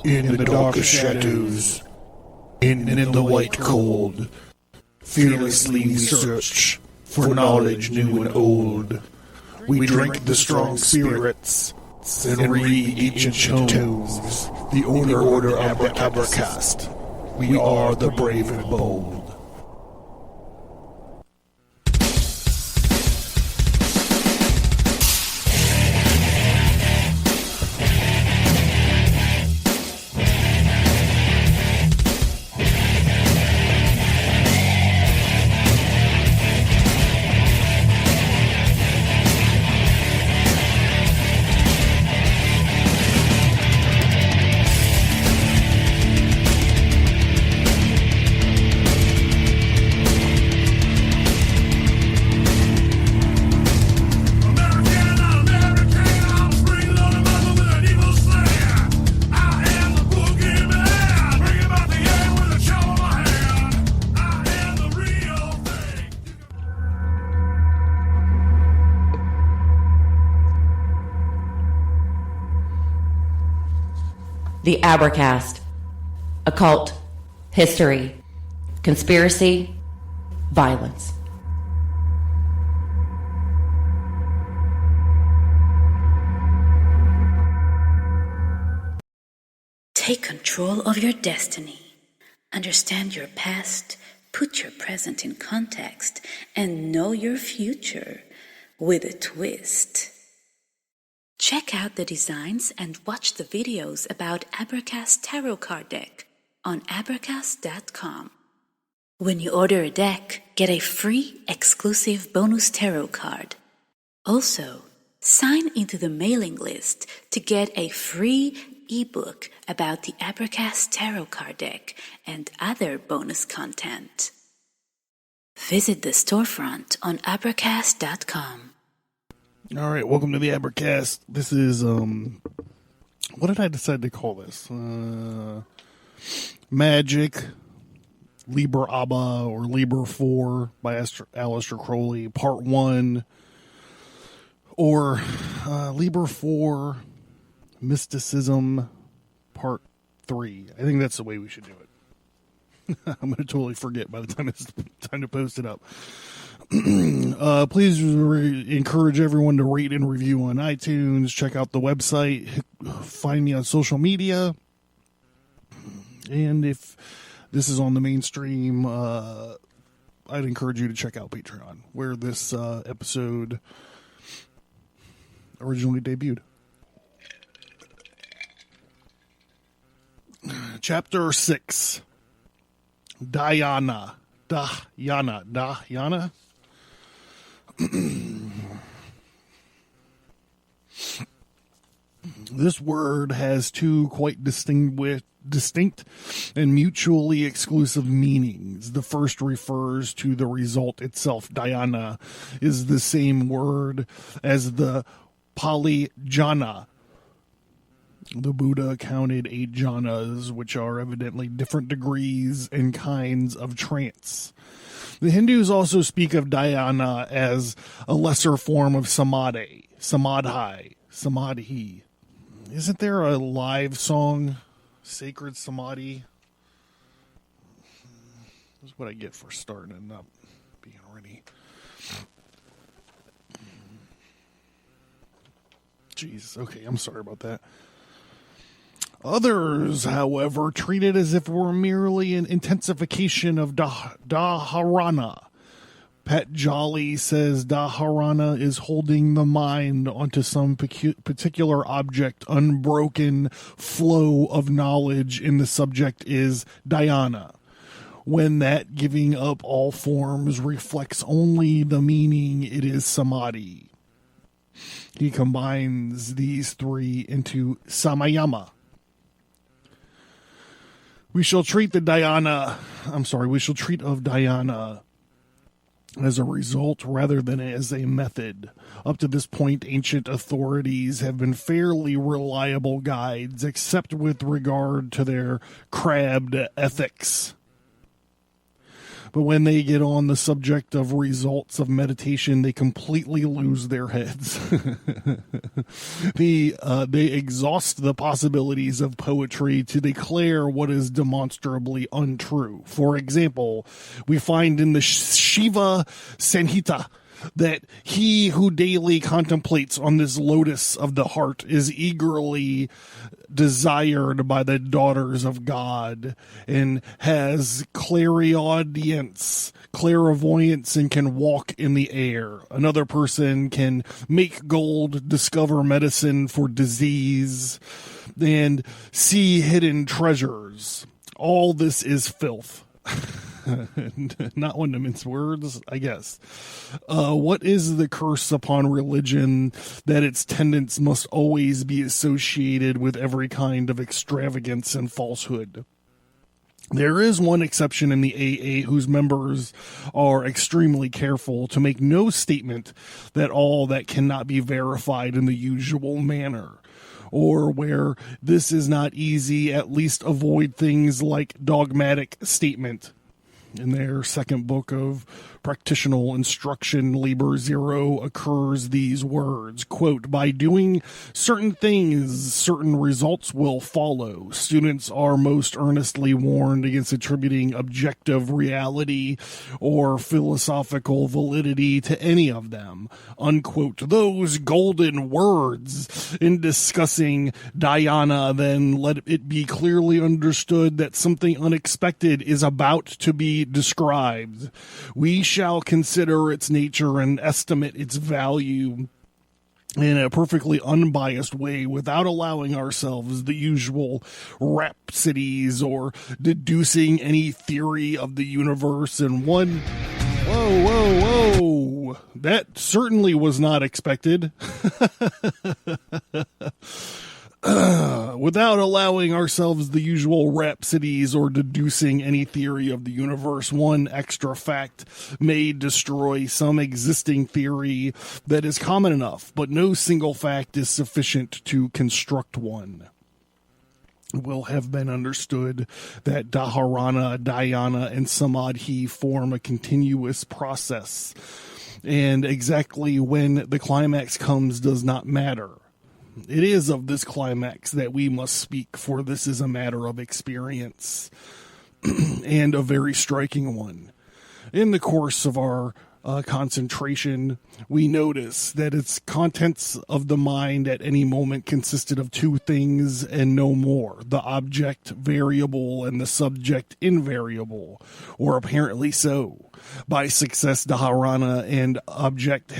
in the dark shadows, and in the white cold, fearlessly we search for knowledge new and old. We drink the strong spirits and read ancient tomes, the order Abracast. We are the brave and bold. The Abracast. Occult. History. Conspiracy. Violence. Take control of your destiny. Understand your past, put your present in context, and know your future with a twist. Check out the designs and watch the videos about Abracast Tarot Card Deck on abracast.com. When you order a deck, get a free exclusive bonus tarot card. Also, sign into the mailing list to get a free ebook about the Abracast Tarot Card Deck and other bonus content. Visit the storefront on abracast.com. All right, welcome to the Abracast. This is, what did I decide to call this? Magic, Liber ABA, or Liber 4 by Aleister Crowley, Part 1, or Liber 4, Mysticism, Part 3. I think that's the way we should do it. I'm going to totally forget by the time it's time to post it up. Please encourage everyone to rate and review on iTunes. Check out the website. Find me on social media. And if this is on the mainstream, I'd encourage you to check out Patreon, where this episode originally debuted. Chapter 6. Dhyana. Dhyana. This word has two quite distinct and mutually exclusive meanings. The first refers to the result itself. Dhyana is the same word as the Pali jhana. The Buddha counted 8 jhanas, which are evidently different degrees and kinds of trance. The Hindus also speak of dhyana as a lesser form of samadhi. Samadhi. Isn't there a live song, Sacred Samadhi? That's what I get for starting and not being ready. Jeez, okay, I'm sorry about that. Others, however, treat it as if it were merely an intensification of dharana. Pat Jolly says dharana is holding the mind onto some particular object, unbroken flow of knowledge in the subject is dhyana. When that giving up all forms reflects only the meaning, it is samadhi. He combines these three into samayama. We shall treat of dhyana as a result rather than as a method. Up to this point, ancient authorities have been fairly reliable guides, except with regard to their crabbed ethics. But when they get on the subject of results of meditation, they completely lose their heads. They exhaust the possibilities of poetry to declare what is demonstrably untrue. For example, we find in the Shiva Samhita that he who daily contemplates on this lotus of the heart is eagerly desired by the daughters of God, and has clairaudience, clairvoyance, and can walk in the air. Another person can make gold, discover medicine for disease, and see hidden treasures. All this is filth. Not one to mince words, I guess. What is the curse upon religion that its tenets must always be associated with every kind of extravagance and falsehood? There is one exception in the AA whose members are extremely careful to make no statement that all that cannot be verified in the usual manner. Or where this is not easy, at least avoid things like dogmatic statement. In their second book of practitional instruction, Liber 0, occurs these words, quote, "By doing certain things, certain results will follow. Students are most earnestly warned against attributing objective reality or philosophical validity to any of them," unquote. Those golden words. In discussing dhyana, then let it be clearly understood that something unexpected is about to be described. We shall consider its nature and estimate its value in a perfectly unbiased way without allowing ourselves the usual rhapsodies or deducing any theory of the universe. And one, whoa, that certainly was not expected. Without allowing ourselves the usual rhapsodies or deducing any theory of the universe, one extra fact may destroy some existing theory that is common enough, but no single fact is sufficient to construct one. It will have been understood that dharana, dhyana, and samadhi form a continuous process, and exactly when the climax comes does not matter. It is of this climax that we must speak, for this is a matter of experience, and a very striking one. In the course of our concentration, we notice that its contents of the mind at any moment consisted of two things and no more: the object variable and the subject invariable, or apparently so. By success, dharana and object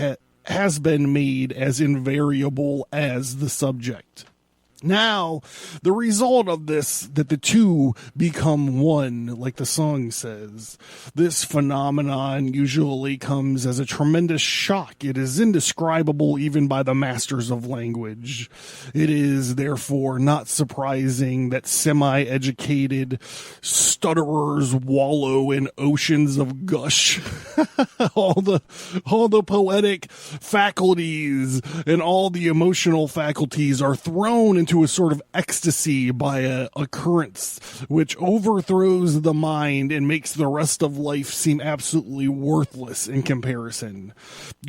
has been made as invariable as the subject. Now, the result of this, that the two become one, like the song says, this phenomenon usually comes as a tremendous shock. It is indescribable even by the masters of language. It is, therefore, not surprising that semi-educated stutterers wallow in oceans of gush. all the poetic faculties and all the emotional faculties are thrown into a sort of ecstasy by a occurrence which overthrows the mind and makes the rest of life seem absolutely worthless in comparison.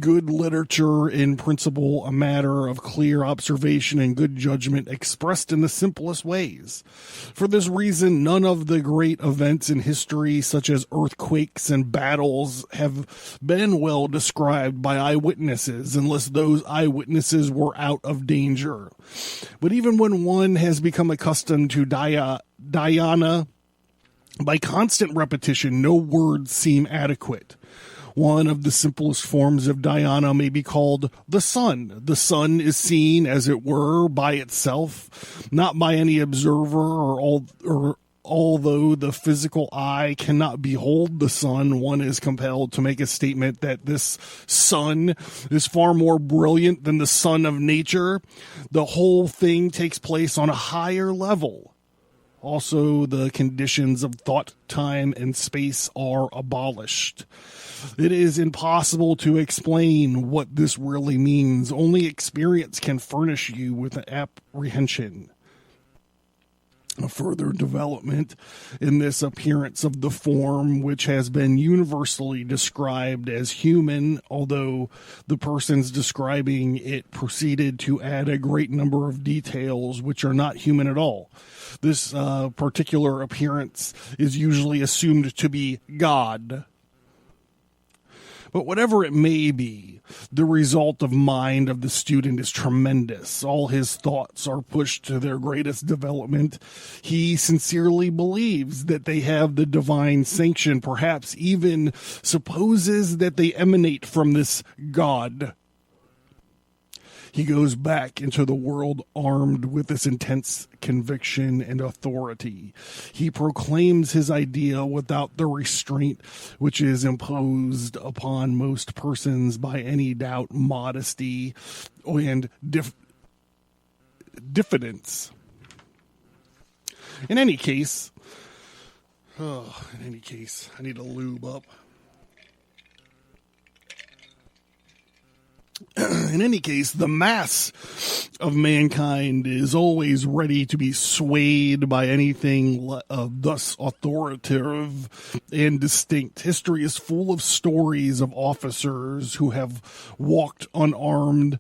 Good literature, in principle, a matter of clear observation and good judgment expressed in the simplest ways. For this reason, none of the great events in history, such as earthquakes and battles, have been well described by eyewitnesses, unless those eyewitnesses were out of danger. But even when one has become accustomed to dhyana, by constant repetition, no words seem adequate. One of the simplest forms of dhyana may be called the sun. The sun is seen, as it were, by itself, not by any observer, although the physical eye cannot behold the sun, one is compelled to make a statement that this sun is far more brilliant than the sun of nature. The whole thing takes place on a higher level. Also, the conditions of thought, time, and space are abolished. It is impossible to explain what this really means. Only experience can furnish you with an apprehension. A further development in this appearance of the form, which has been universally described as human, although the persons describing it proceeded to add a great number of details which are not human at all. This particular appearance is usually assumed to be God. But whatever it may be, the result of mind of the student is tremendous. All his thoughts are pushed to their greatest development. He sincerely believes that they have the divine sanction, perhaps even supposes that they emanate from this God. He goes back into the world armed with this intense conviction and authority. He proclaims his idea without the restraint which is imposed upon most persons by any doubt, modesty, and diffidence. In any case, I need to lube up. In any case, the mass of mankind is always ready to be swayed by anything thus authoritative and distinct. History is full of stories of officers who have walked unarmed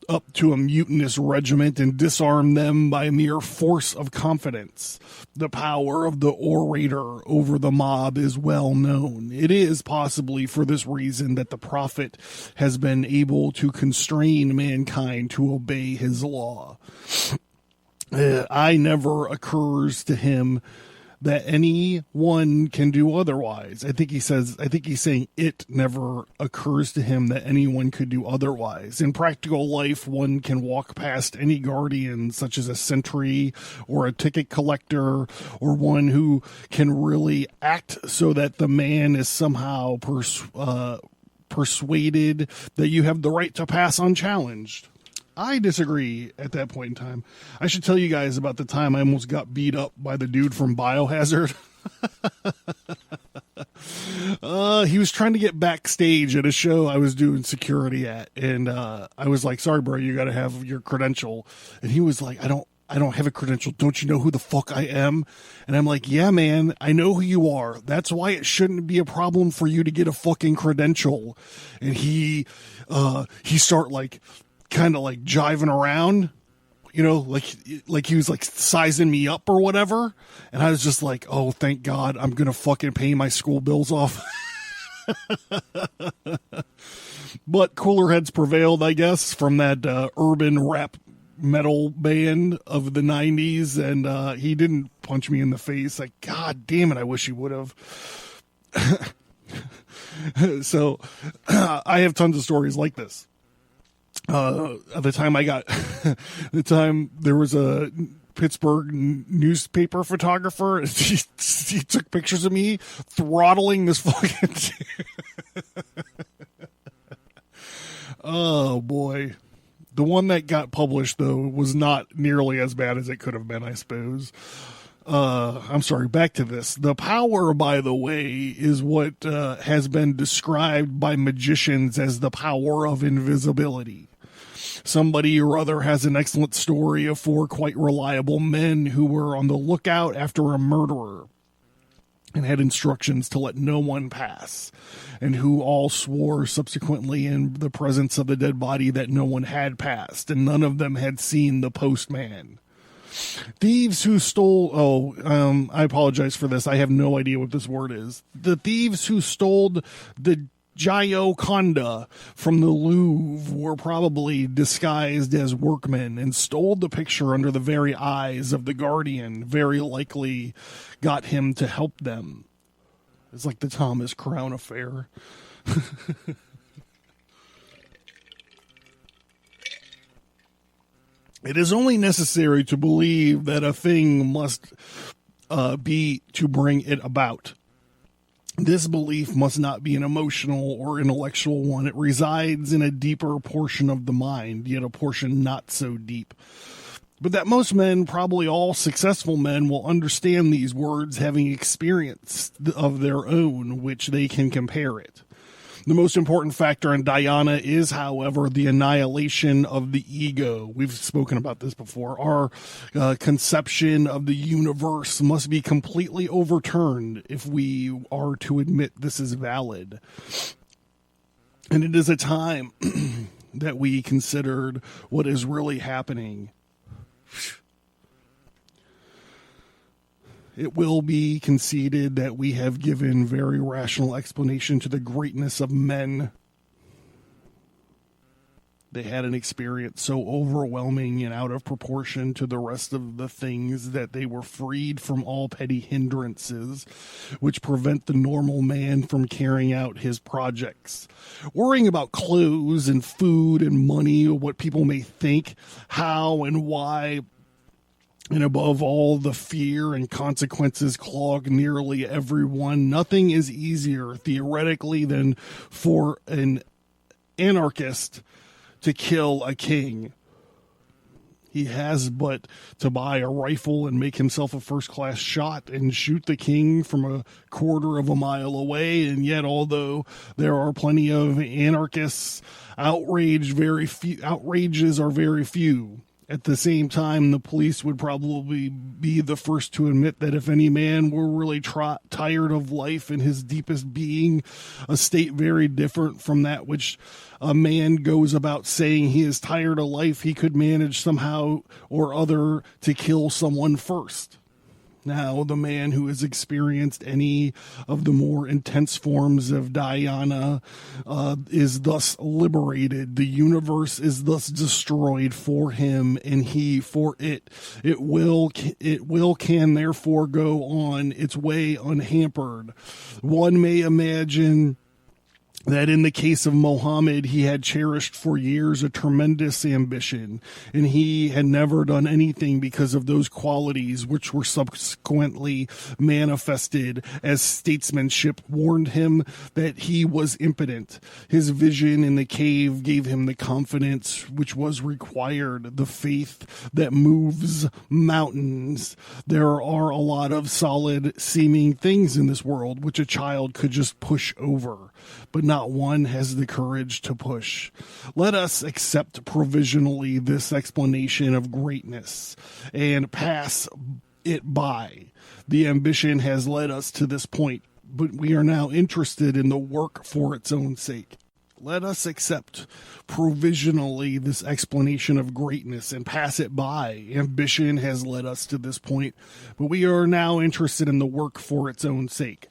up to a mutinous regiment and disarmed them by mere force of confidence. The power of the orator over the mob is well known. It is possibly for this reason that the prophet has been able to constrain mankind to obey his law. It never occurs to him that anyone can do otherwise. I think he's saying it never occurs to him that anyone could do otherwise. In practical life, one can walk past any guardian, such as a sentry or a ticket collector, or one who can really act so that the man is somehow persuaded that you have the right to pass unchallenged. I disagree at that point in time. I should tell you guys about the time I almost got beat up by the dude from Biohazard. He was trying to get backstage at a show I was doing security at, and I was like, "Sorry, bro, you got to have your credential." And he was like, "I don't have a credential. Don't you know who the fuck I am?" And I'm like, "Yeah, man, I know who you are. That's why it shouldn't be a problem for you to get a fucking credential." And he start kind of jiving around, like he was sizing me up or whatever. And I was just like, oh, thank God, I'm going to fucking pay my school bills off. But cooler heads prevailed, I guess, from that urban rap metal band of the 90s. And he didn't punch me in the face. Like, God damn it, I wish he would have. So I have tons of stories like this. At the time there was a Pittsburgh newspaper photographer. He took pictures of me throttling this fucking dude. Oh boy. The one that got published though was not nearly as bad as it could have been, I suppose. I'm sorry, back to this. The power, by the way, is what has been described by magicians as the power of invisibility. Somebody or other has an excellent story of 4 quite reliable men who were on the lookout after a murderer and had instructions to let no one pass, and who all swore subsequently in the presence of the dead body that no one had passed, and none of them had seen the postman. Thieves who stole... I apologize for this. I have no idea what this word is. The thieves who stole the Gioconda from the Louvre were probably disguised as workmen and stole the picture under the very eyes of the guardian, very likely got him to help them. It's like the Thomas Crown affair. It is only necessary to believe that a thing must be to bring it about. This belief must not be an emotional or intellectual one. It resides in a deeper portion of the mind, yet a portion not so deep. But that most men, probably all successful men, will understand these words, having experience of their own, which they can compare it. The most important factor in dhyana is, however, the annihilation of the ego. We've spoken about this before. Our conception of the universe must be completely overturned if we are to admit this is valid. And it is a time that we considered what is really happening. It will be conceded that we have given very rational explanation to the greatness of men. They had an experience so overwhelming and out of proportion to the rest of the things that they were freed from all petty hindrances, which prevent the normal man from carrying out his projects. Worrying about clothes and food and money, what people may think, how and why, and above all, the fear and consequences clog nearly everyone. Nothing is easier, theoretically, than for an anarchist to kill a king. He has but to buy a rifle and make himself a first-class shot and shoot the king from a quarter of a mile away. And yet, although there are plenty of anarchists, outrages are very few. At the same time, the police would probably be the first to admit that if any man were really tired of life in his deepest being, a state very different from that which a man goes about saying he is tired of life, he could manage somehow or other to kill someone first. Now, the man who has experienced any of the more intense forms of dhyana is thus liberated. The universe is thus destroyed for him, and he for it. It can therefore go on its way unhampered. One may imagine that in the case of Mohammed, he had cherished for years a tremendous ambition, and he had never done anything because of those qualities, which were subsequently manifested as statesmanship warned him that he was impotent. His vision in the cave gave him the confidence which was required, the faith that moves mountains. There are a lot of solid seeming things in this world which a child could just push over, but not one has the courage to push. Let us accept provisionally this explanation of greatness and pass it by. The ambition has led us to this point, but we are now interested in the work for its own sake. Let us accept provisionally this explanation of greatness and pass it by. Ambition has led us to this point, but we are now interested in the work for its own sake.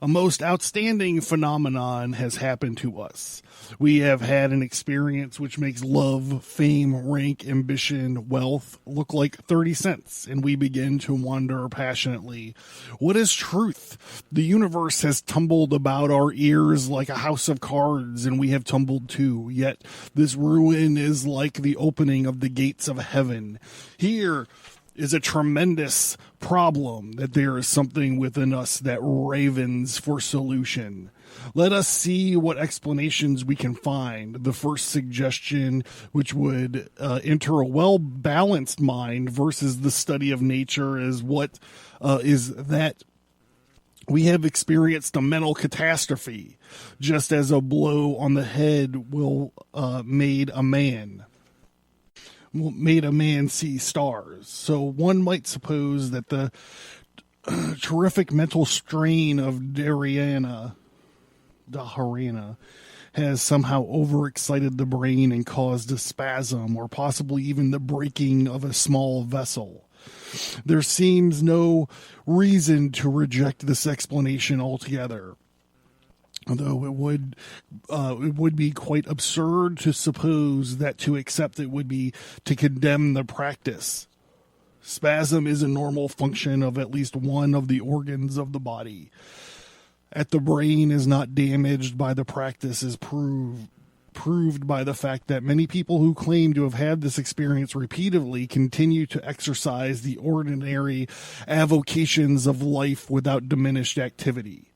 A most outstanding phenomenon has happened to us. We have had an experience which makes love, fame, rank, ambition, wealth look like 30 cents, and we begin to wonder passionately, what is truth? The universe has tumbled about our ears like a house of cards, and we have tumbled too, yet this ruin is like the opening of the gates of heaven. Here is a tremendous problem, that there is something within us that ravens for solution. Let us see what explanations we can find. The first suggestion, which would enter a well-balanced mind versus the study of nature, is that we have experienced a mental catastrophe, just as a blow on the head will made a man see stars. So one might suppose that the terrific mental strain of Dhyana has somehow overexcited the brain and caused a spasm, or possibly even the breaking of a small vessel. There seems no reason to reject this explanation altogether, although it would be quite absurd to suppose that to accept it would be to condemn the practice. Spasm is a normal function of at least one of the organs of the body. That the brain is not damaged by the practice is proved by the fact that many people who claim to have had this experience repeatedly continue to exercise the ordinary avocations of life without diminished activity.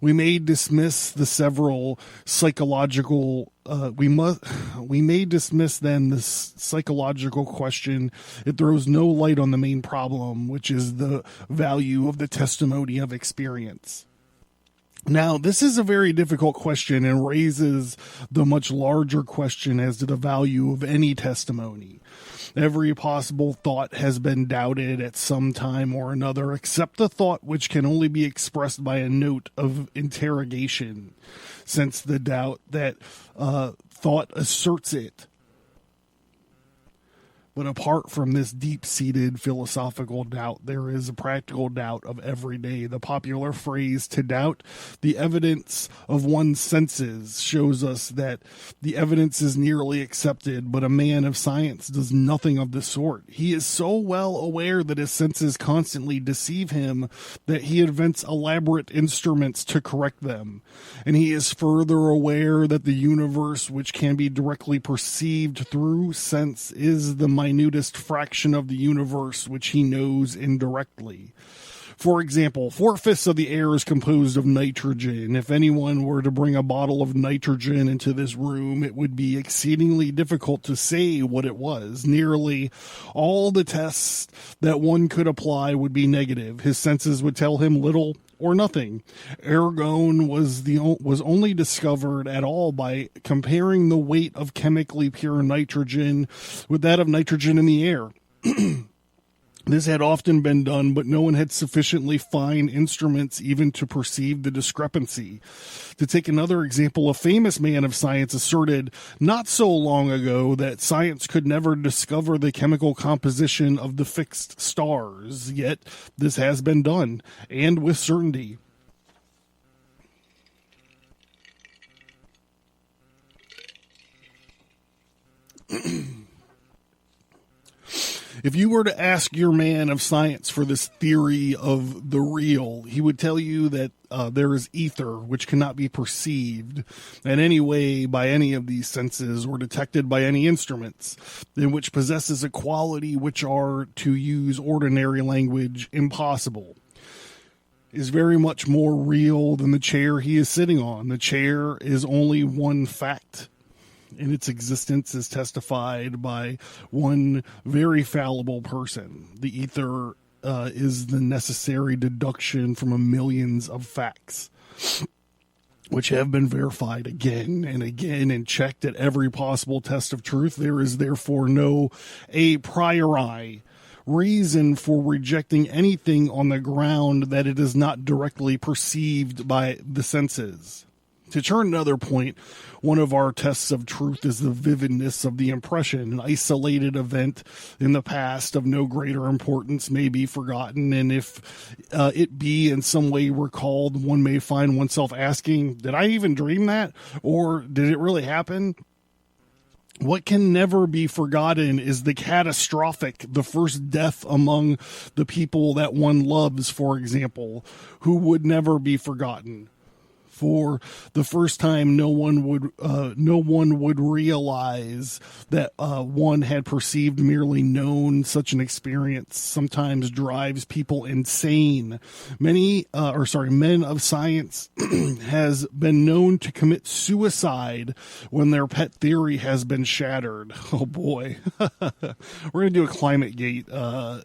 We may dismiss the several psychological. We may dismiss then this psychological question. It throws no light on the main problem, which is the value of the testimony of experience. Now, this is a very difficult question and raises the much larger question as to the value of any testimony. Every possible thought has been doubted at some time or another, except the thought which can only be expressed by a note of interrogation, since the doubt that thought asserts it. But apart from this deep-seated philosophical doubt, there is a practical doubt of every day. The popular phrase, to doubt the evidence of one's senses, shows us that the evidence is nearly accepted, but a man of science does nothing of the sort. He is so well aware that his senses constantly deceive him that he invents elaborate instruments to correct them. And he is further aware that the universe, which can be directly perceived through sense, is the minutest fraction of the universe which he knows indirectly. For example, 4/5 of the air is composed of nitrogen. If anyone were to bring a bottle of nitrogen into this room, it would be exceedingly difficult to say what it was. Nearly all the tests that one could apply would be negative. His senses would tell him little or nothing. Argon was only discovered at all by comparing the weight of chemically pure nitrogen with that of nitrogen in the air. This had often been done, but no one had sufficiently fine instruments even to perceive the discrepancy. To take another example, a famous man of science asserted not so long ago that science could never discover the chemical composition of the fixed stars. Yet this has been done, and with certainty. If you were to ask your man of science for this theory of the real, he would tell you that there is ether which cannot be perceived in any way by any of these senses or detected by any instruments, and which possesses a quality which are, to use ordinary language, impossible. Is very much more real than the chair he is sitting on. The chair is only one fact in its existence, is testified by one very fallible person. The ether is the necessary deduction from a millions of facts, which have been verified again and again and checked at every possible test of truth. There is therefore no a priori reason for rejecting anything on the ground that it is not directly perceived by the senses. To turn another point, one of our tests of truth is the vividness of the impression. An isolated event in the past of no greater importance may be forgotten, and if it be in some way recalled, one may find oneself asking, did I even dream that? Or did it really happen? What can never be forgotten is the catastrophic, the first death among the people that one loves, for example, who would never be forgotten. For the first time, no one would realize that one had perceived, merely known. Such an experience sometimes drives people insane. Men of science has been known to commit suicide when their pet theory has been shattered. Oh boy, we're gonna do a Climate Gate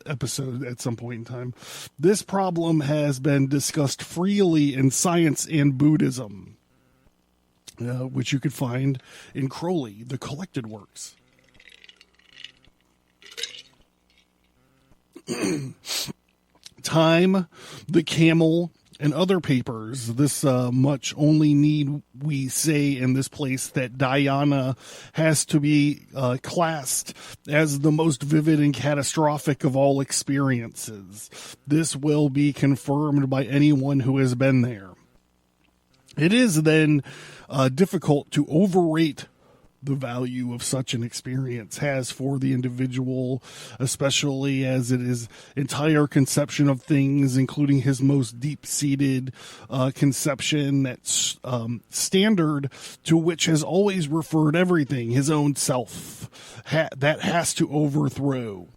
episode at some point in time. This problem has been discussed freely in science and Buddhism. Which you could find in Crowley, the collected works. Time, the Camel, and other papers. This much only need we say in this place, that Dhyana has to be classed as the most vivid and catastrophic of all experiences. This will be confirmed by anyone who has been there. It is then difficult to overrate the value of such an experience has for the individual, especially as it is entire conception of things, including his most deep-seated conception, that's standard to which has always referred everything, his own self, that has to overthrow.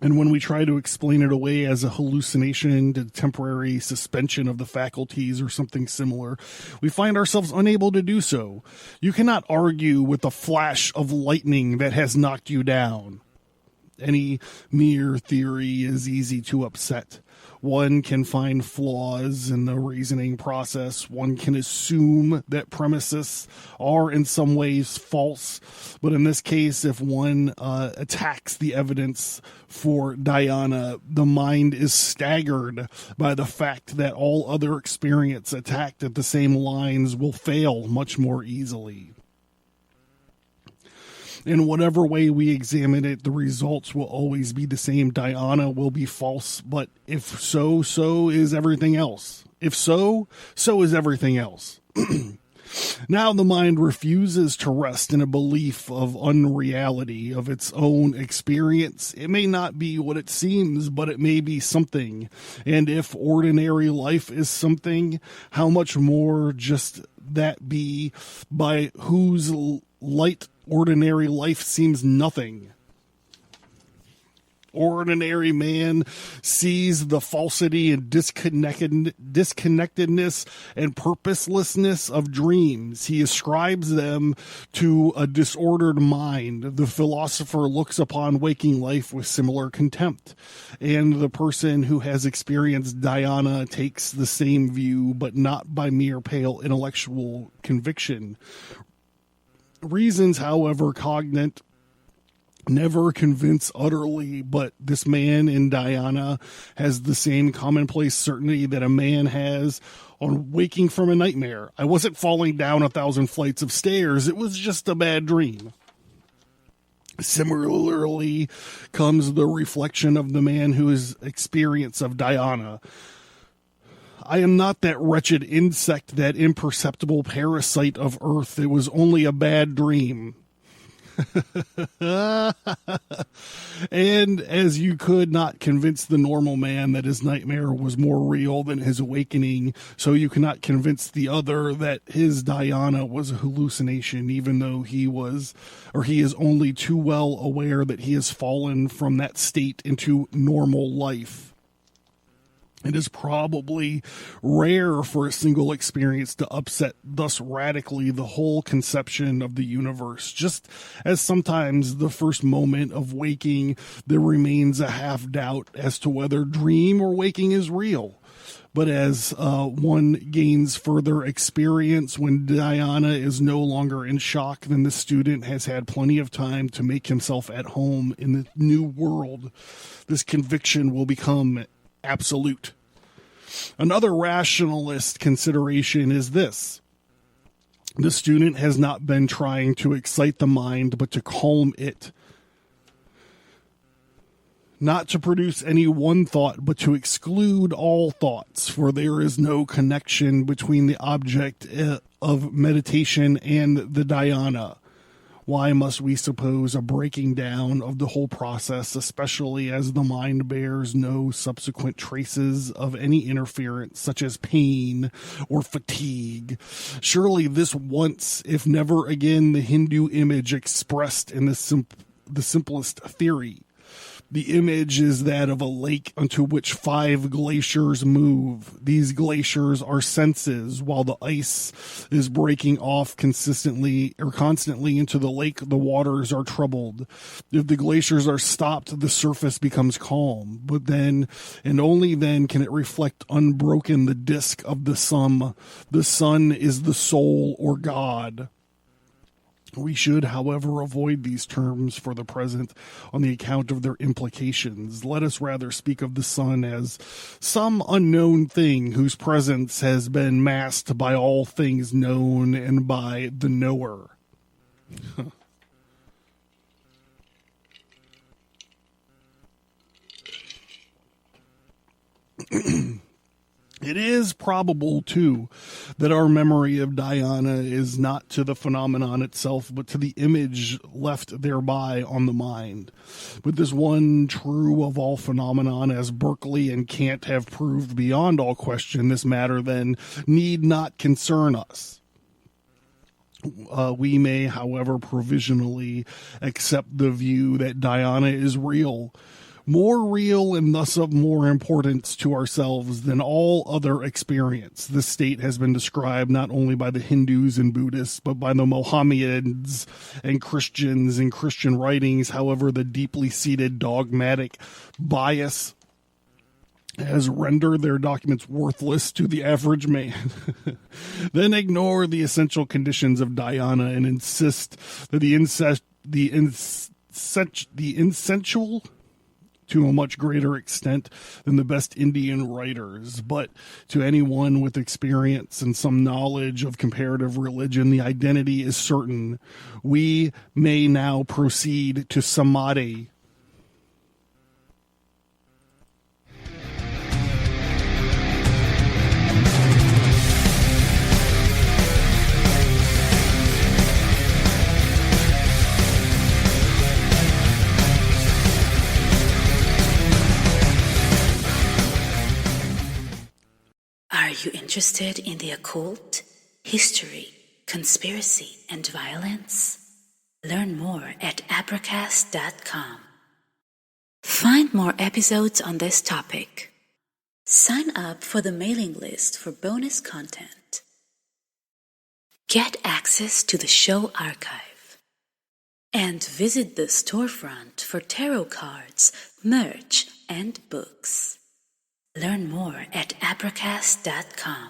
And when we try to explain it away as a hallucination, to temporary suspension of the faculties or something similar, we find ourselves unable to do so. You cannot argue with a flash of lightning that has knocked you down. Any mere theory is easy to upset. One can find flaws in the reasoning process. One can assume that premises are in some ways false. But in this case, if one attacks the evidence for Dhyana, the mind is staggered by the fact that all other experience attacked at the same lines will fail much more easily. In whatever way we examine it, the results will always be the same. Dhyana will be false, but if so, so is everything else. If so, so is everything else. Now the mind refuses to rest in a belief of unreality of its own experience. It may not be what it seems, but it may be something. And if ordinary life is something, how much more just that be by whose light ordinary life seems nothing. Ordinary man sees the falsity and disconnectedness and purposelessness of dreams. He ascribes them to a disordered mind. The philosopher looks upon waking life with similar contempt, and the person who has experienced Dhyana takes the same view, but not by mere pale intellectual conviction. Reasons, however, cognate never convince utterly, but this man in Dhyana has the same commonplace certainty that a man has on waking from a nightmare. I wasn't falling down 1,000 flights of stairs. It was just a bad dream. Similarly comes the reflection of the man whose experience of Dhyana. I am not that wretched insect, that imperceptible parasite of earth. It was only a bad dream. And as you could not convince the normal man that his nightmare was more real than his awakening, so you cannot convince the other that his Dhyana was a hallucination, even though he is only too well aware that he has fallen from that state into normal life. It is probably rare for a single experience to upset thus radically the whole conception of the universe. Just as sometimes the first moment of waking, there remains a half doubt as to whether dream or waking is real. But as one gains further experience, when Dhyana is no longer in shock, then the student has had plenty of time to make himself at home in the new world. This conviction will become absolute. Another rationalist consideration is this. The student has not been trying to excite the mind, but to calm it. Not to produce any one thought, but to exclude all thoughts, for there is no connection between the object of meditation and the Dhyana. Why must we suppose a breaking down of the whole process, especially as the mind bears no subsequent traces of any interference, such as pain or fatigue? Surely this once, if never again, the Hindu image expressed in the simplest theory. The image is that of a lake unto which 5 glaciers move. These glaciers are senses, while the ice is breaking off constantly into the lake. The waters are troubled. If the glaciers are stopped, the surface becomes calm. But then, and only then, can it reflect unbroken the disk of the sun. The sun is the soul or God. We should, however, avoid these terms for the present on the account of their implications. Let us rather speak of the sun as some unknown thing whose presence has been masked by all things known and by the knower. It is probable, too, that our memory of Dhyana is not to the phenomenon itself, but to the image left thereby on the mind. But this one true of all phenomenon, as Berkeley and Kant have proved beyond all question, this matter then need not concern us. We may, however, provisionally accept the view that Dhyana is real, more real and thus of more importance to ourselves than all other experience. This state has been described not only by the Hindus and Buddhists, but by the Mohammedans and Christians in Christian writings. However, the deeply seated dogmatic bias has rendered their documents worthless to the average man, then ignore the essential conditions of dhyana and insist that the essential to a much greater extent than the best Indian writers. But to anyone with experience and some knowledge of comparative religion, the identity is certain. We may now proceed to Samadhi. Are you interested in the occult, history, conspiracy, and violence? Learn more at Advertise.com. Find more episodes on this topic. Sign up for the mailing list for bonus content. Get access to the show archive. And visit the storefront for tarot cards, merch, and books. Learn more at Advertise.com.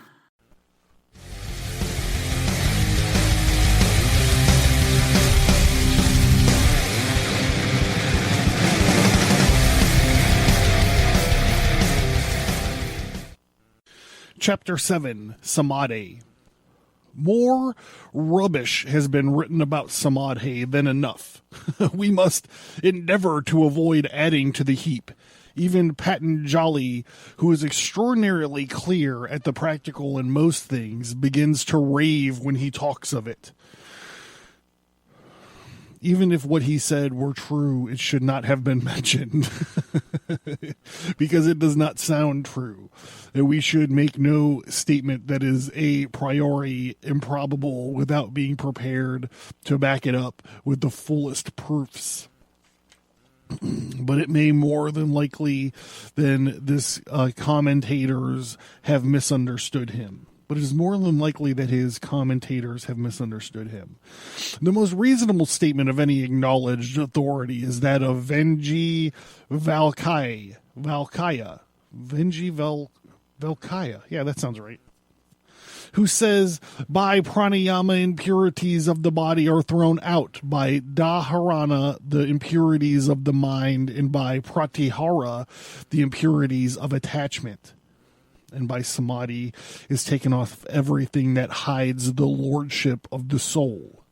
Chapter 7, Samadhi. More rubbish has been written about Samadhi than enough. We must endeavor to avoid adding to the heap. Even Patanjali, who is extraordinarily clear at the practical in most things, begins to rave when he talks of it. Even if what he said were true, it should not have been mentioned, because it does not sound true. And we should make no statement that is a priori improbable without being prepared to back it up with the fullest proofs. But it may more than likely than this commentators have misunderstood him. But it is more than likely that his commentators have misunderstood him. The most reasonable statement of any acknowledged authority is that of Venji Valkaya. Yeah, that sounds right. Who says, by pranayama, impurities of the body are thrown out, by dharana, the impurities of the mind, and by pratyahara, the impurities of attachment. And by samadhi is taken off everything that hides the lordship of the soul.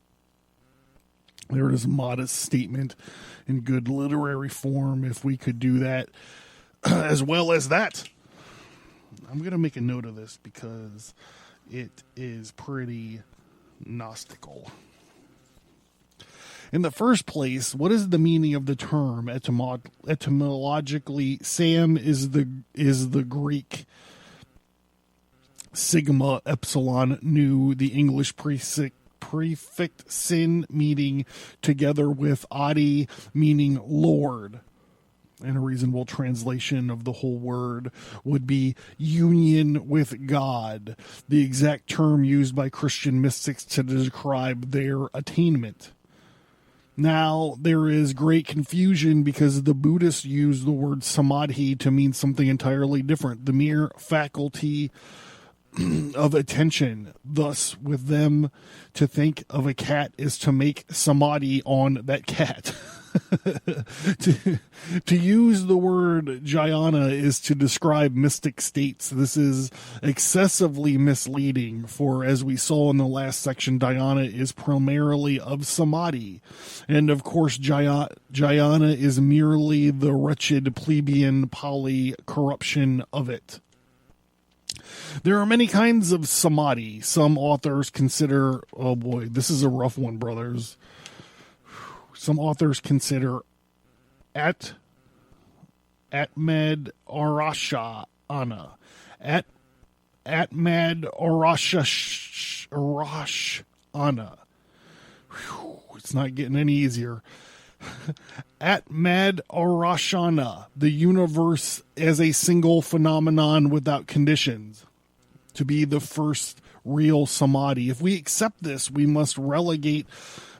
There is a modest statement in good literary form, if we could do that, as well as that. I'm going to make a note of this because it is pretty Gnostical. In the first place, what is the meaning of the term? Etymologically, Sam is the Greek sigma epsilon nu, the English prefix sin, meaning together with adi, meaning Lord. And a reasonable translation of the whole word would be union with God, the exact term used by Christian mystics to describe their attainment. Now, there is great confusion because the Buddhists use the word samadhi to mean something entirely different, the mere faculty of attention. Thus, with them, to think of a cat is to make samadhi on that cat. To use the word dhyana is to describe mystic states. This is excessively misleading, for as we saw in the last section, dhyana is primarily of samadhi. And of course, dhyana is merely the wretched plebeian Pali corruption of it. There are many kinds of samadhi. Some authors consider, oh boy, this is a rough one, brothers. Some authors consider Atmed Arashana. Atmed Arashana. It's not getting any easier. Atmed Arashana, the universe as a single phenomenon without conditions, to be the first real samadhi. If we accept this, we must relegate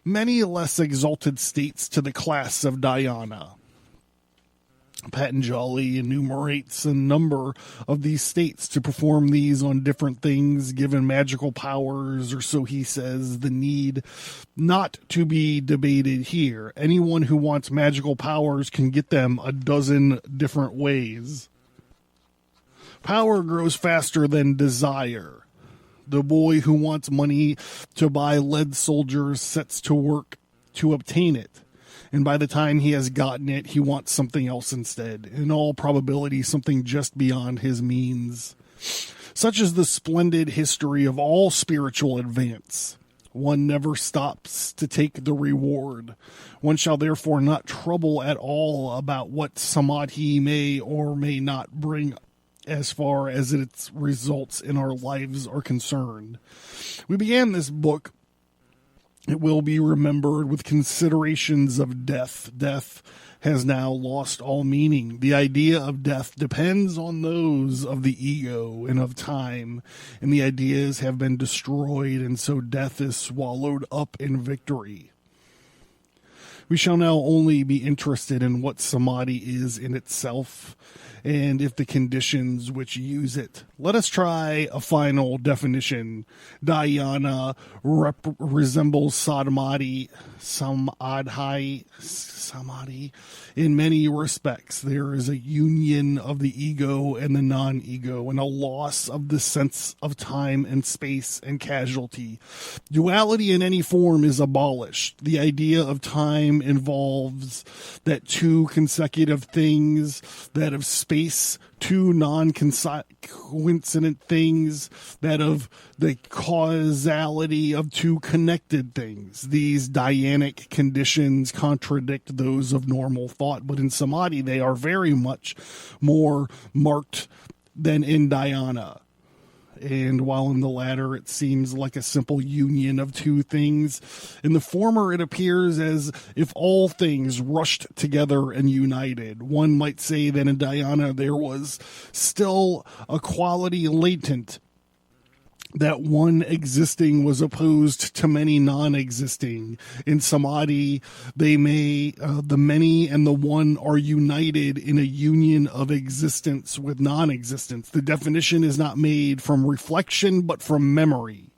many less exalted states to the class of dhyana. Patanjali enumerates a number of these states to perform these on different things, given magical powers, or so he says, the need not to be debated here. Anyone who wants magical powers can get them a dozen different ways. Power grows faster than desire. The boy who wants money to buy lead soldiers sets to work to obtain it. And by the time he has gotten it, he wants something else instead. In all probability, something just beyond his means. Such is the splendid history of all spiritual advance. One never stops to take the reward. One shall therefore not trouble at all about what samadhi may or may not bring as far as its results in our lives are concerned. We began this book, it will be remembered, with considerations of death. Death has now lost all meaning. The idea of death depends on those of the ego and of time, and the ideas have been destroyed, and so death is swallowed up in victory. We shall now only be interested in what samadhi is in itself, and if the conditions which use it. Let us try a final definition. Dhyana resembles samadhi in many respects. There is a union of the ego and the non-ego, and a loss of the sense of time and space and casualty. Duality in any form is abolished. The idea of time involves that two consecutive things, that of space, two non-coincident things, that of the causality of two connected things. These dhyanic conditions contradict those of normal thought, but in samadhi they are very much more marked than in dhyana. And while in the latter it seems like a simple union of two things, in the former it appears as if all things rushed together and united. One might say that in dhyana there was still a quality latent, that one existing was opposed to many non-existing. In samadhi, the many and the one are united in a union of existence with non-existence. The definition is not made from reflection, but from memory.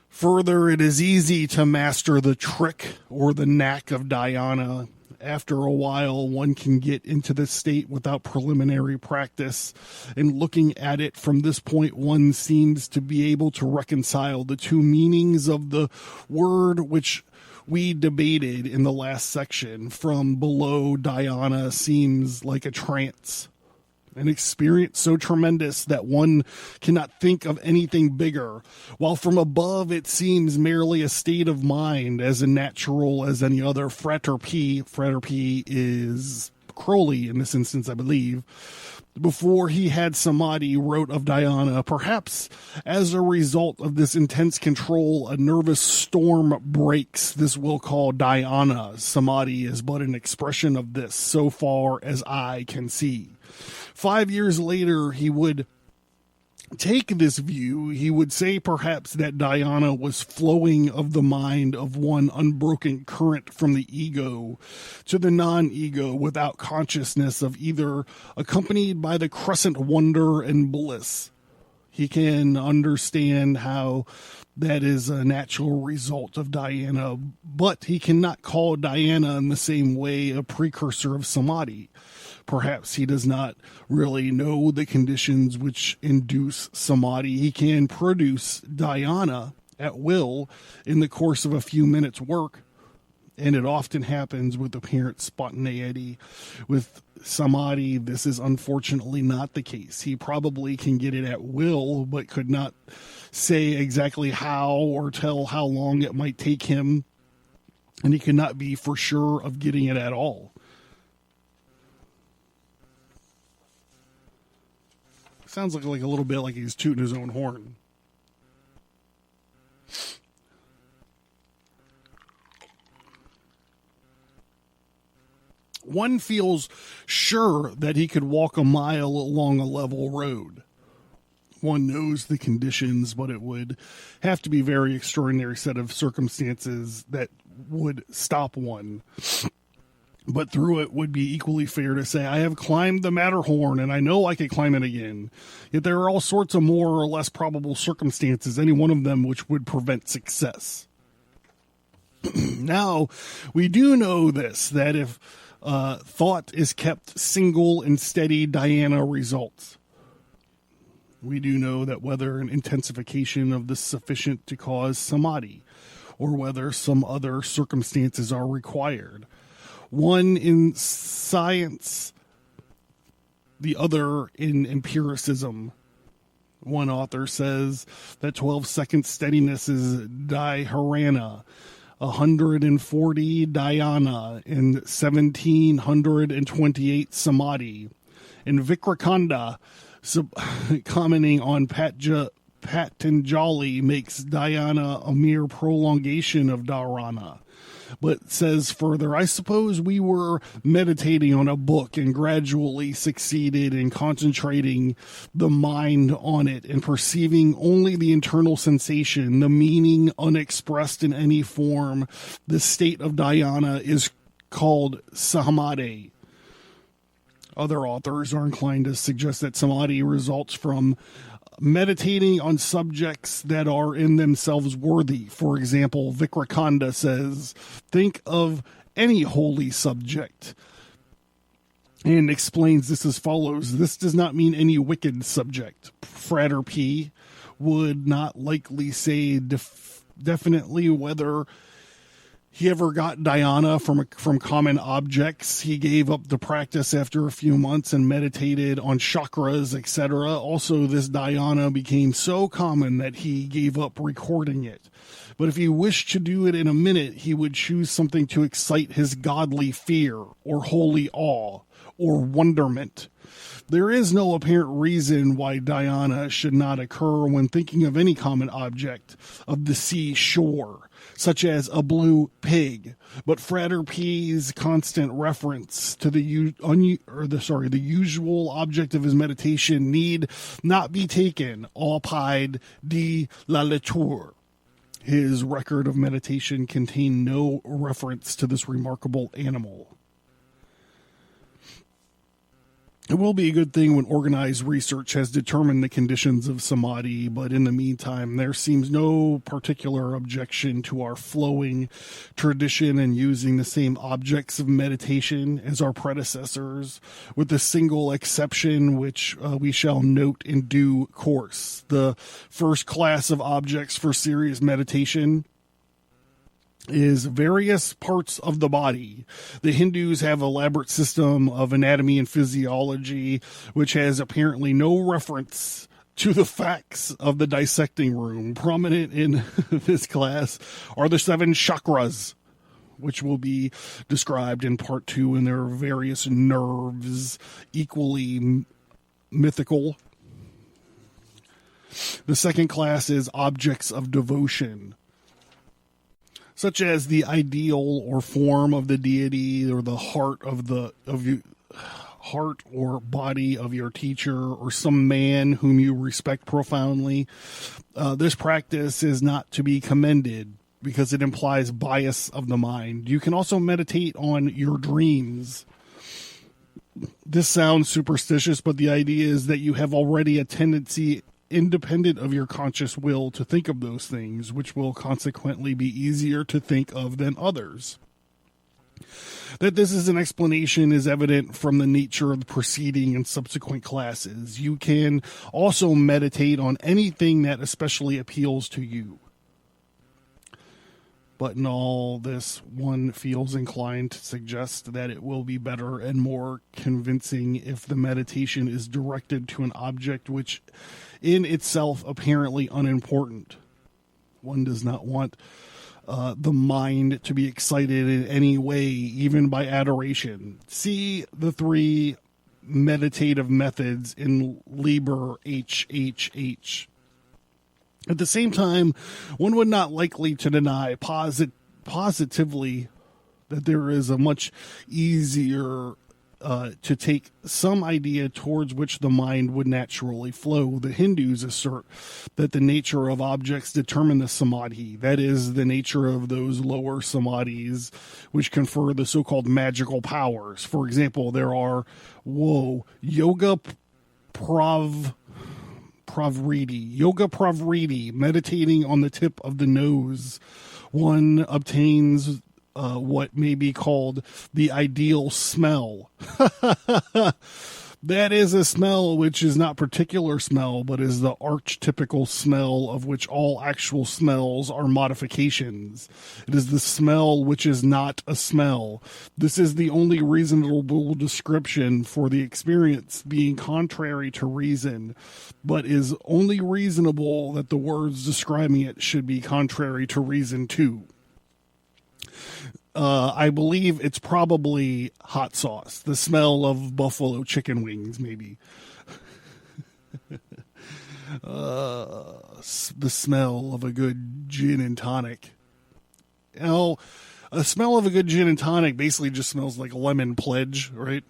Further, it is easy to master the trick or the knack of dhyana. After a while, one can get into this state without preliminary practice, and looking at it from this point, one seems to be able to reconcile the two meanings of the word which we debated in the last section. From below, dhyana seems like a trance, an experience so tremendous that one cannot think of anything bigger, while from above it seems merely a state of mind, as natural as any other. Frater P is Crowley in this instance, I believe, before he had samadhi, wrote of dhyana. Perhaps as a result of this intense control, a nervous storm breaks. This we'll call dhyana. Samadhi is but an expression of this, so far as I can see. 5 years later, he would take this view. He would say perhaps that dhyana was flowing of the mind of one unbroken current from the ego to the non-ego without consciousness of either, accompanied by the crescent wonder and bliss. He can understand how that is a natural result of dhyana, but he cannot call dhyana in the same way a precursor of samadhi. Perhaps he does not really know the conditions which induce samadhi. He can produce dhyana at will in the course of a few minutes' work, and it often happens with apparent spontaneity. With samadhi, this is unfortunately not the case. He probably can get it at will, but could not say exactly how or tell how long it might take him, and he cannot be for sure of getting it at all. Sounds like a little bit like he's tooting his own horn. One feels sure that he could walk a mile along a level road. One knows the conditions, but it would have to be a very extraordinary set of circumstances that would stop one. But through it would be equally fair to say, I have climbed the Matterhorn and I know I could climb it again. Yet there are all sorts of more or less probable circumstances, any one of them which would prevent success. Now, we do know this, that if thought is kept single and steady, dhyana results. We do know that whether an intensification of this is sufficient to cause samadhi, or whether some other circumstances are required. One in science, the other in empiricism. One author says that 12-second steadiness is dhyana, 140 dhyana, and 1728 samadhi. And Vikrikanda, commenting on Patanjali, makes dhyana a mere prolongation of dharana. But says further, I suppose we were meditating on a book and gradually succeeded in concentrating the mind on it and perceiving only the internal sensation, the meaning unexpressed in any form. The state of dhyana is called samadhi. Other authors are inclined to suggest that samadhi results from meditating on subjects that are in themselves worthy. For example, Vikrikanda says, think of any holy subject, and explains this as follows. This does not mean any wicked subject. Frater P would not likely say definitely whether he ever got dhyana from common objects. He gave up the practice after a few months and meditated on chakras, etc. Also, this dhyana became so common that he gave up recording it. But if he wished to do it in a minute, he would choose something to excite his godly fear or holy awe or wonderment. There is no apparent reason why dhyana should not occur when thinking of any common object of the sea shore, such as a blue pig. But Frater P's constant reference to the usual object of his meditation need not be taken au pied de la lecture. His record of meditation contained no reference to this remarkable animal. It will be a good thing when organized research has determined the conditions of samadhi, but in the meantime, there seems no particular objection to our flowing tradition and using the same objects of meditation as our predecessors, with the single exception which we shall note in due course. The first class of objects for serious meditation is various parts of the body. The Hindus have an elaborate system of anatomy and physiology, which has apparently no reference to the facts of the dissecting room. Prominent in this class are the 7 chakras, which will be described in part 2, and there are various nerves, equally mythical. The second class is objects of devotion, such as the ideal or form of the deity, or the heart or body of your teacher, or some man whom you respect profoundly. This practice is not to be commended because it implies bias of the mind. You can also meditate on your dreams. This sounds superstitious, but the idea is that you have already a tendency, independent of your conscious will, to think of those things, which will consequently be easier to think of than others. That this is an explanation is evident from the nature of the preceding and subsequent classes. You can also meditate on anything that especially appeals to you. But in all this, one feels inclined to suggest that it will be better and more convincing if the meditation is directed to an object which in itself apparently unimportant. One does not want the mind to be excited in any way, even by adoration. See the 3 meditative methods in Liber HHH. At the same time, one would not likely to deny positively that there is a much easier to take some idea towards which the mind would naturally flow. The Hindus assert that the nature of objects determine the samadhi. That is, the nature of those lower samadhis which confer the so-called magical powers. For example, there are yoga pravriti, meditating on the tip of the nose. One obtains what may be called the ideal smell. That is a smell which is not particular smell, but is the archetypical smell of which all actual smells are modifications. It is the smell which is not a smell. This is the only reasonable description for the experience being contrary to reason, but is only reasonable that the words describing it should be contrary to reason too. I believe it's probably hot sauce, the smell of buffalo chicken wings, maybe. The smell of a good gin and tonic. A smell of a good gin and tonic basically just smells like a lemon pledge, right?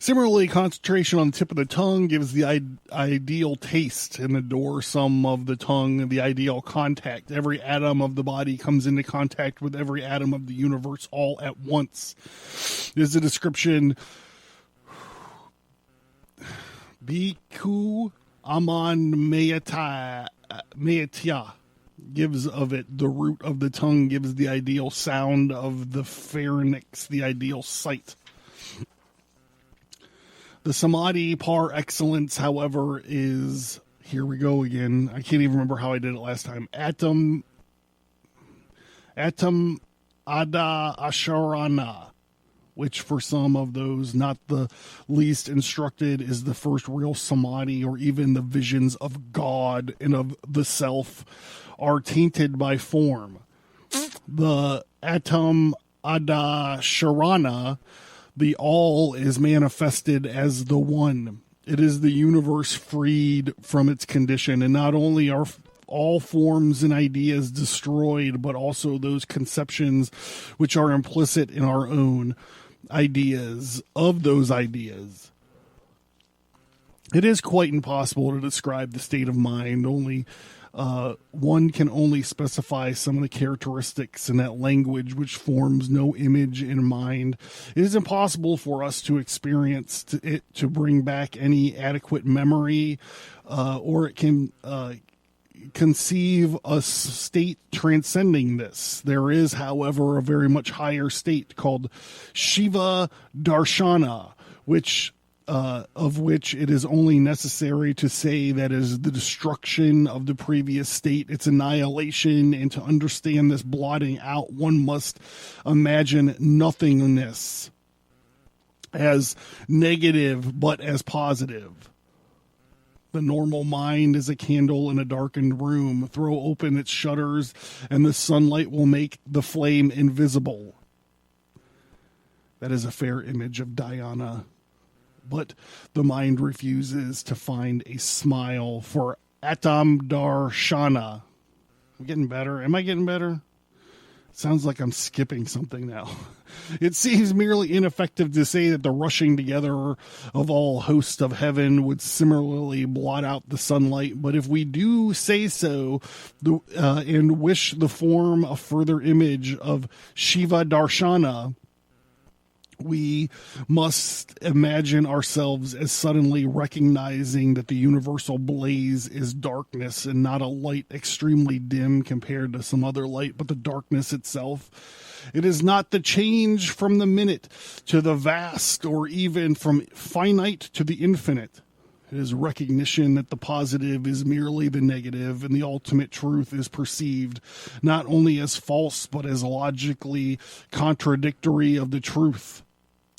Similarly, concentration on the tip of the tongue gives the ideal taste, and the dorsum of the tongue the ideal contact. Every atom of the body comes into contact with every atom of the universe all at once. There's a description. Bhikkhu Aman Mayatya gives of it. The root of the tongue gives the ideal sound of the pharynx, the ideal sight. The samadhi par excellence, however, is, here we go again. I can't even remember how I did it last time. Atam Ada Asharana, which for some of those not the least instructed is the first real samadhi, or even the visions of God and of the self are tainted by form. The Atam Ada Sharana, the all, is manifested as the one. It is the universe freed from its condition, and not only are all forms and ideas destroyed, but also those conceptions which are implicit in our own ideas of those ideas. It is quite impossible to describe the state of mind. One can only specify some of the characteristics in that language which forms no image in mind. It is impossible for us to experience it to bring back any adequate memory, or it can conceive a state transcending this. There is, however, a very much higher state called Shiva Darshana, of which it is only necessary to say that is the destruction of the previous state, its annihilation, and to understand this blotting out, one must imagine nothingness as negative but as positive. The normal mind is a candle in a darkened room. Throw open its shutters, and the sunlight will make the flame invisible. That is a fair image of Dhyana. But the mind refuses to find a smile for Atam Darshana. I'm getting better. Am I getting better? It sounds like I'm skipping something now. It seems merely ineffective to say that the rushing together of all hosts of heaven would similarly blot out the sunlight. But if we do say so, and wish the form a further image of Shiva Darshana, we must imagine ourselves as suddenly recognizing that the universal blaze is darkness and not a light extremely dim compared to some other light, but the darkness itself. It is not the change from the minute to the vast, or even from finite to the infinite. It is recognition that the positive is merely the negative, and the ultimate truth is perceived not only as false, but as logically contradictory of the truth.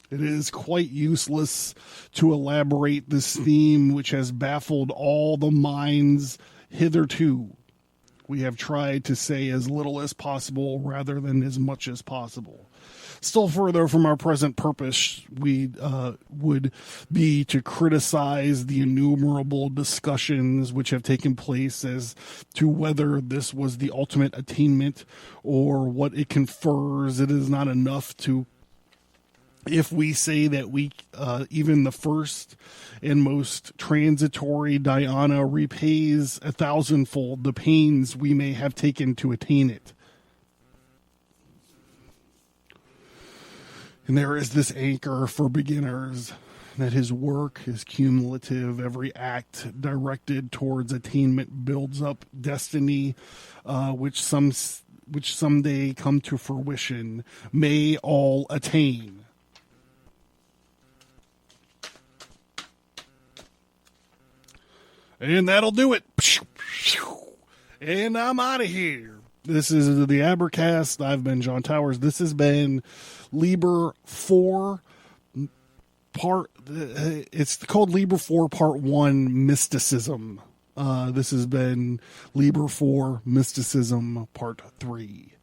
It is quite useless to elaborate this theme which has baffled all the minds hitherto. We have tried to say as little as possible rather than as much as possible. Still further from our present purpose, we would be to criticize the innumerable discussions which have taken place as to whether this was the ultimate attainment or what it confers. It is not enough to, if we say that we, even the first and most transitory dhyana repays 1,000-fold the pains we may have taken to attain it. And there is this anchor for beginners, that his work is cumulative. Every act directed towards attainment builds up destiny, which someday come to fruition. May all attain. And that'll do it. And I'm out of here. This is the Abercast. I've been John Towers. This has been Liber 4 part. It's called Liber 4 Part 1 Mysticism. This has been Liber 4 Mysticism Part 3.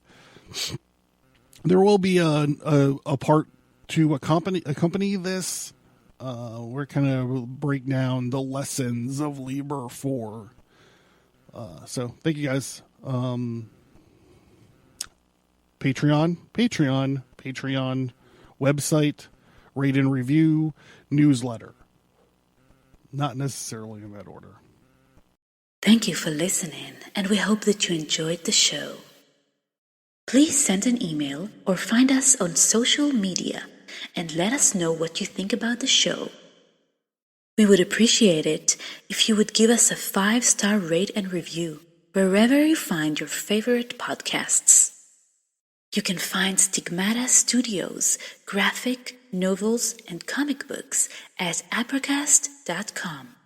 There will be a part 2 accompany this. We're kind of break down the lessons of Liber 4. So thank you guys. Patreon, website, rate and review, newsletter. Not necessarily in that order. Thank you for listening, and we hope that you enjoyed the show. Please send an email or find us on social media and let us know what you think about the show. We would appreciate it if you would give us a 5-star rate and review wherever you find your favorite podcasts. You can find Stigmata Studios, graphic, novels, and comic books at apricast.com.